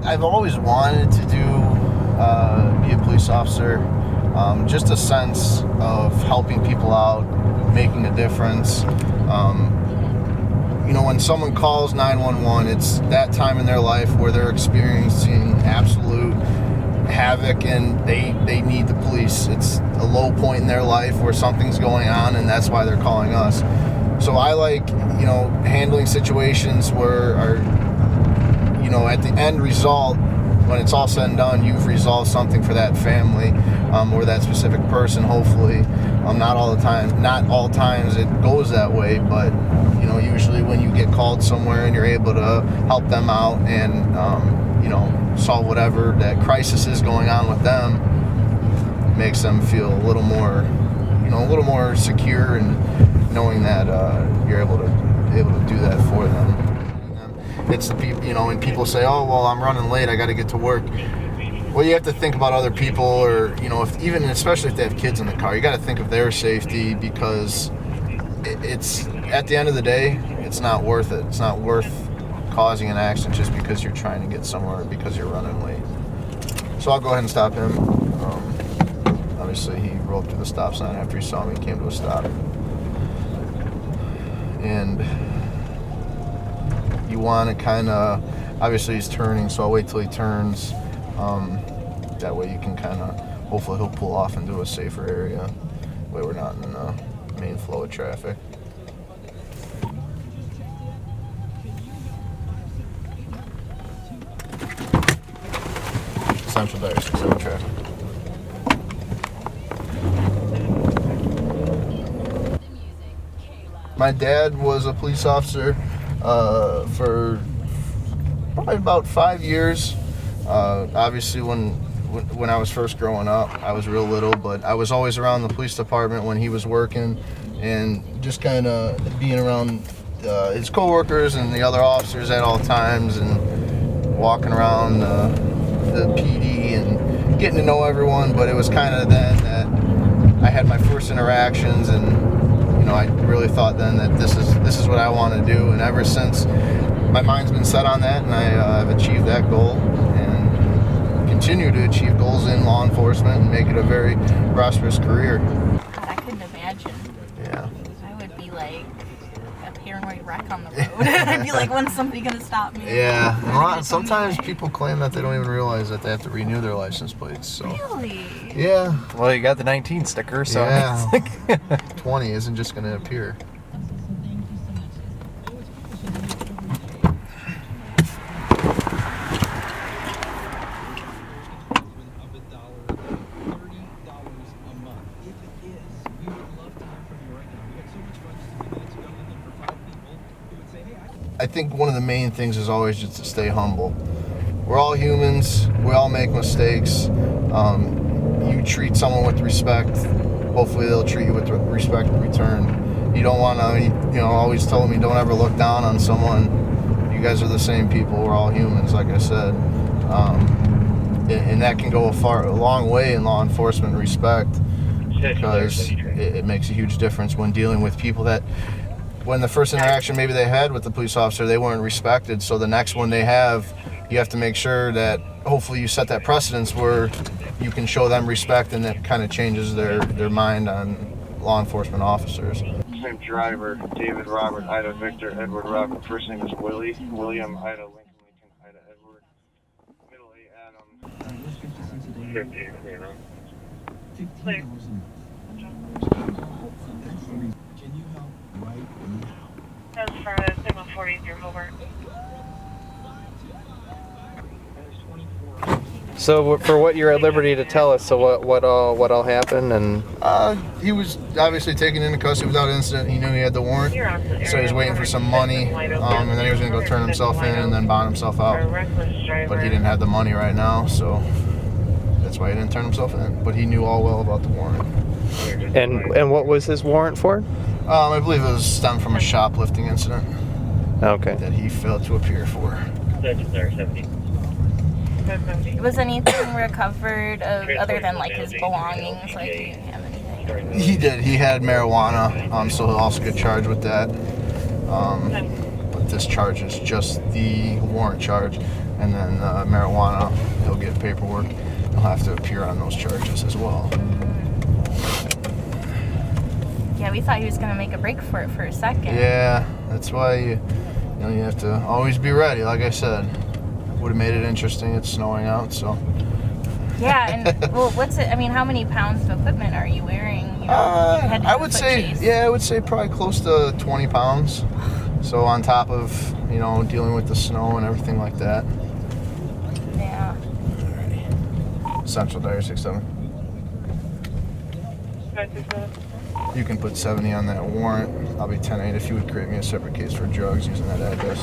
I've always wanted to be a police officer. Just a sense of helping people out, making a difference. When someone calls 911, it's that time in their life where they're experiencing absolute havoc and they need the police. It's a low point in their life where something's going on, and that's why they're calling us. So I like, handling situations where at the end result, when it's all said and done, you've resolved something for that family or that specific person, hopefully. Not all times it goes that way, but usually when you get called somewhere and you're able to help them out and solve whatever that crisis is going on with them, it makes them feel a little more secure, and knowing that you're able to do that for them. It's the people, when people say, "Oh, well, I'm running late, I got to get to work." Well, you have to think about other people, or especially if they have kids in the car, you got to think of their safety, because it's at the end of the day, it's not worth it. It's not worth causing an accident just because you're trying to get somewhere, because you're running late. So I'll go ahead and stop him. Obviously, he rolled through the stop sign after he saw me, came to a stop, and you want to obviously he's turning, so I'll wait till he turns. That way you can hopefully he'll pull off into a safer area. That way we're not in the main flow of traffic. Central Dyer 67 traffic. My dad was a police officer for probably about 5 years. Obviously, when I was first growing up, I was real little, but I was always around the police department when he was working, and just kind of being around his coworkers and the other officers at all times, and walking around the PD and getting to know everyone. But it was kind of then that I had my first interactions, and I really thought then that this is what I want to do, and ever since, my mind's been set on that, and I've achieved that goal, and continue to achieve goals in law enforcement and make it a very prosperous career. God, I couldn't imagine. Yeah. I would be like a paranoid wreck on the road. I'd be like, when's somebody gonna stop me? Yeah. Sometimes people claim that they don't even realize that they have to renew their license plates. So. Really? Yeah. Well, you got the 19 sticker, so. Yeah. 20 isn't just going to appear. I think one of the main things is always just to stay humble. We're all humans. We all make mistakes. You treat someone with respect, hopefully they'll treat you with respect in return. You don't want to, always tell me don't ever look down on someone. You guys are the same people. We're all humans, like I said. And that can go a long way in law enforcement respect, because it makes a huge difference when dealing with people that, when the first interaction maybe they had with the police officer, they weren't respected. So the next one they have, you have to make sure that hopefully you set that precedence where you can show them respect, and that kind of changes their mind on law enforcement officers. Same driver, David Robert, Ida Victor, Edward Robert. First name is Willie, William, Ida Lincoln, Lincoln, Ida Edward. Middle A, Adam. 15, Clear. That's for Sigma 40, your Hobart. So for what you're at liberty to tell us, so what all happened, and he was obviously taken into custody without incident. He knew he had the warrant, so he was waiting for some money, and then he was going to go turn himself in and then bond himself out. But he didn't have the money right now, so that's why he didn't turn himself in. But he knew all well about the warrant. And what was his warrant for? I believe it was stemmed from a shoplifting incident. Okay. That he failed to appear for. Was anything recovered other than like his belongings? Like, he didn't have anything? He did. He had marijuana, so he'll also get charged with that. But this charge is just the warrant charge, and then marijuana, he'll get paperwork. He'll have to appear on those charges as well. Yeah, we thought he was gonna make a break for it for a second. Yeah, that's why you have to always be ready. Like I said, would have made it interesting. It's snowing out, so. Yeah, and well, what's it? I mean, how many pounds of equipment are you wearing? You know, you had to I do a would foot say, chase. yeah, I would say probably close to 20 pounds. So on top of, dealing with the snow and everything like that. Yeah. Central Dyer 67. 967. You can put 70 on that warrant. I'll be 10-8 if you would create me a separate case for drugs using that address.